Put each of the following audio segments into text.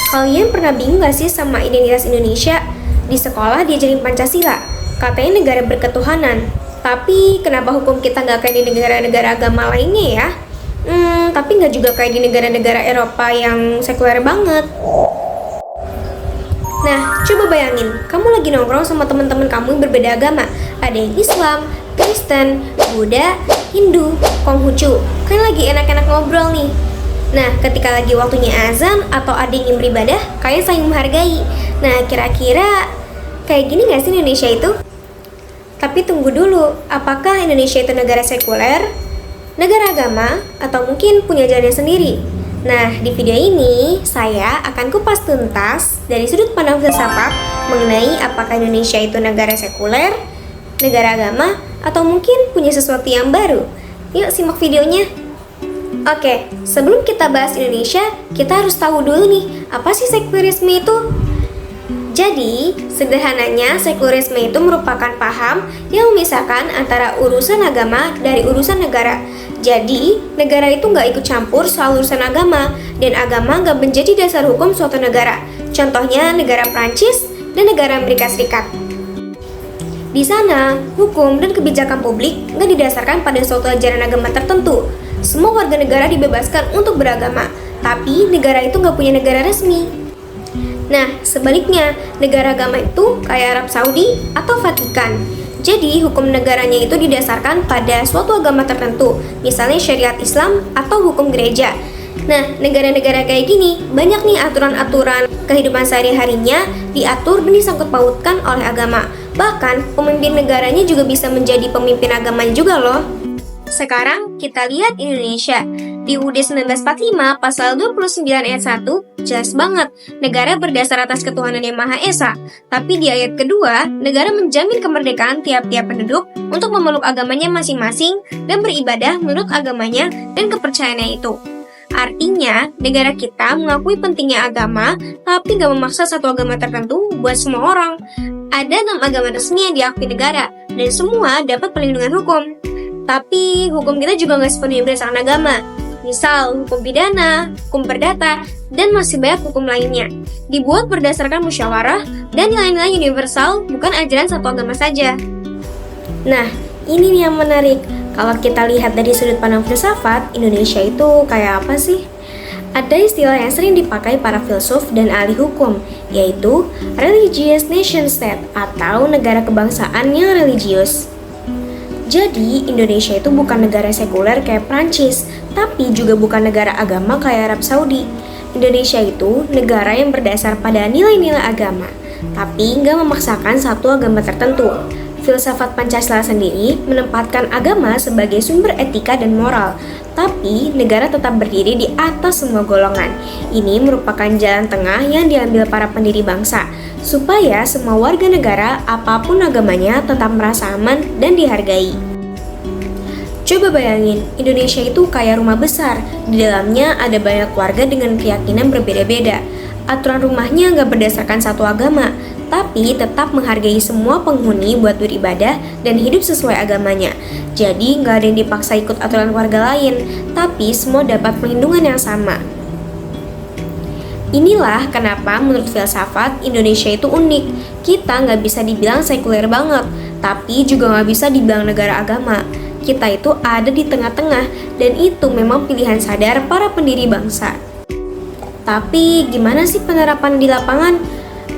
Kalian pernah bingung gak sih sama identitas Indonesia? Di sekolah diajarin Pancasila, katanya negara berketuhanan. Tapi kenapa hukum kita nggak kayak di negara-negara agama lainnya ya? Tapi nggak juga kayak di negara-negara Eropa yang sekuler banget. Nah, coba bayangin, kamu lagi nongkrong sama teman-teman kamu yang berbeda agama. Ada yang Islam, Kristen, Buddha, Hindu, Konghucu. Kan lagi enak-enak ngobrol nih. Nah, ketika lagi waktunya azan atau ada yang beribadah, kalian saling menghargai. Nah, kira-kira kayak gini gak sih Indonesia itu? Tapi tunggu dulu, apakah Indonesia itu negara sekuler, negara agama, atau mungkin punya jalannya sendiri? Nah, di video ini saya akan kupas tuntas dari sudut pandang filsafat mengenai apakah Indonesia itu negara sekuler, negara agama, atau mungkin punya sesuatu yang baru. Yuk simak videonya. Oke, sebelum kita bahas Indonesia, kita harus tahu dulu nih, apa sih sekulerisme itu? Jadi, sederhananya sekulerisme itu merupakan paham yang memisahkan antara urusan agama dari urusan negara. Jadi, negara itu nggak ikut campur soal urusan agama, dan agama nggak menjadi dasar hukum suatu negara. Contohnya negara Prancis dan negara Amerika Serikat. Di sana, hukum dan kebijakan publik nggak didasarkan pada suatu ajaran agama tertentu. Semua warga negara dibebaskan untuk beragama, tapi negara itu nggak punya negara resmi. Nah, sebaliknya, negara agama itu kayak Arab Saudi atau Vatikan. Jadi, hukum negaranya itu didasarkan pada suatu agama tertentu, misalnya syariat Islam atau hukum gereja. Nah, negara-negara kayak gini, banyak nih aturan-aturan kehidupan sehari-harinya diatur dan disangkut pautkan oleh agama. Bahkan, pemimpin negaranya juga bisa menjadi pemimpin agamanya juga loh. Sekarang kita lihat Indonesia. Di UUD 1945 pasal 29 ayat 1 jelas banget negara berdasar atas ketuhanan yang Maha Esa. Tapi di ayat kedua, negara menjamin kemerdekaan tiap-tiap penduduk untuk memeluk agamanya masing-masing dan beribadah menurut agamanya dan kepercayaannya itu. Artinya, negara kita mengakui pentingnya agama, tapi gak memaksa satu agama tertentu buat semua orang. Ada 6 agama resmi yang diakui negara, dan semua dapat perlindungan hukum. Tapi hukum kita juga nggak sepenuhnya berdasarkan agama. Misal, hukum pidana, hukum perdata, dan masih banyak hukum lainnya. Dibuat berdasarkan musyawarah dan nilai-nilai universal, bukan ajaran satu agama saja. Nah, ini nih yang menarik. Kalau kita lihat dari sudut pandang filsafat, Indonesia itu kayak apa sih? Ada istilah yang sering dipakai para filsuf dan ahli hukum, yaitu religious nation state atau negara kebangsaan yang religius. Jadi, Indonesia itu bukan negara sekuler kayak Prancis, tapi juga bukan negara agama kayak Arab Saudi. Indonesia itu negara yang berdasar pada nilai-nilai agama, tapi nggak memaksakan satu agama tertentu. Filsafat Pancasila sendiri menempatkan agama sebagai sumber etika dan moral, tapi negara tetap berdiri di atas semua golongan. Ini merupakan jalan tengah yang diambil para pendiri bangsa, supaya semua warga negara apapun agamanya tetap merasa aman dan dihargai. Coba bayangin, Indonesia itu kayak rumah besar, di dalamnya ada banyak warga dengan keyakinan berbeda-beda. Aturan rumahnya nggak berdasarkan satu agama, tapi tetap menghargai semua penghuni buat beribadah dan hidup sesuai agamanya. Jadi nggak ada yang dipaksa ikut aturan warga lain, tapi semua dapat perlindungan yang sama. Inilah kenapa menurut filsafat Indonesia itu unik. Kita nggak bisa dibilang sekuler banget, tapi juga nggak bisa dibilang negara agama. Kita itu ada di tengah-tengah, dan itu memang pilihan sadar para pendiri bangsa. Tapi gimana sih penerapan di lapangan?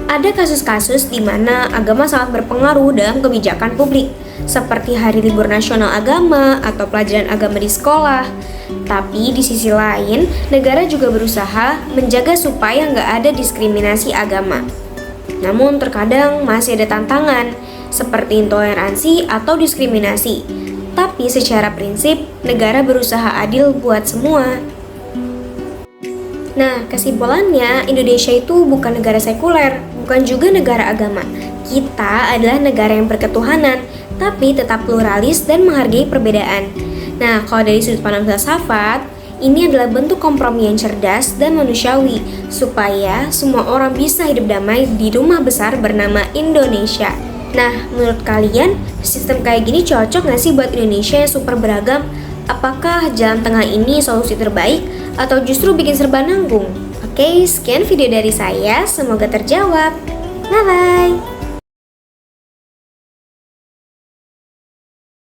Ada kasus-kasus di mana agama sangat berpengaruh dalam kebijakan publik, seperti hari libur nasional agama atau pelajaran agama di sekolah. Tapi di sisi lain, negara juga berusaha menjaga supaya nggak ada diskriminasi agama. Namun terkadang masih ada tantangan, seperti intoleransi atau diskriminasi. Tapi secara prinsip, negara berusaha adil buat semua. Nah, kesimpulannya, Indonesia itu bukan negara sekuler, bukan juga negara agama. Kita adalah negara yang berketuhanan, tapi tetap pluralis dan menghargai perbedaan. Nah, kalau dari sudut pandang filsafat, ini adalah bentuk kompromi yang cerdas dan manusiawi, supaya semua orang bisa hidup damai di rumah besar bernama Indonesia. Nah, menurut kalian, sistem kayak gini cocok nggak sih buat Indonesia yang super beragam? Apakah jalan tengah ini solusi terbaik, atau justru bikin serba nanggung? Oke, sekian video dari saya. Semoga terjawab. Bye-bye.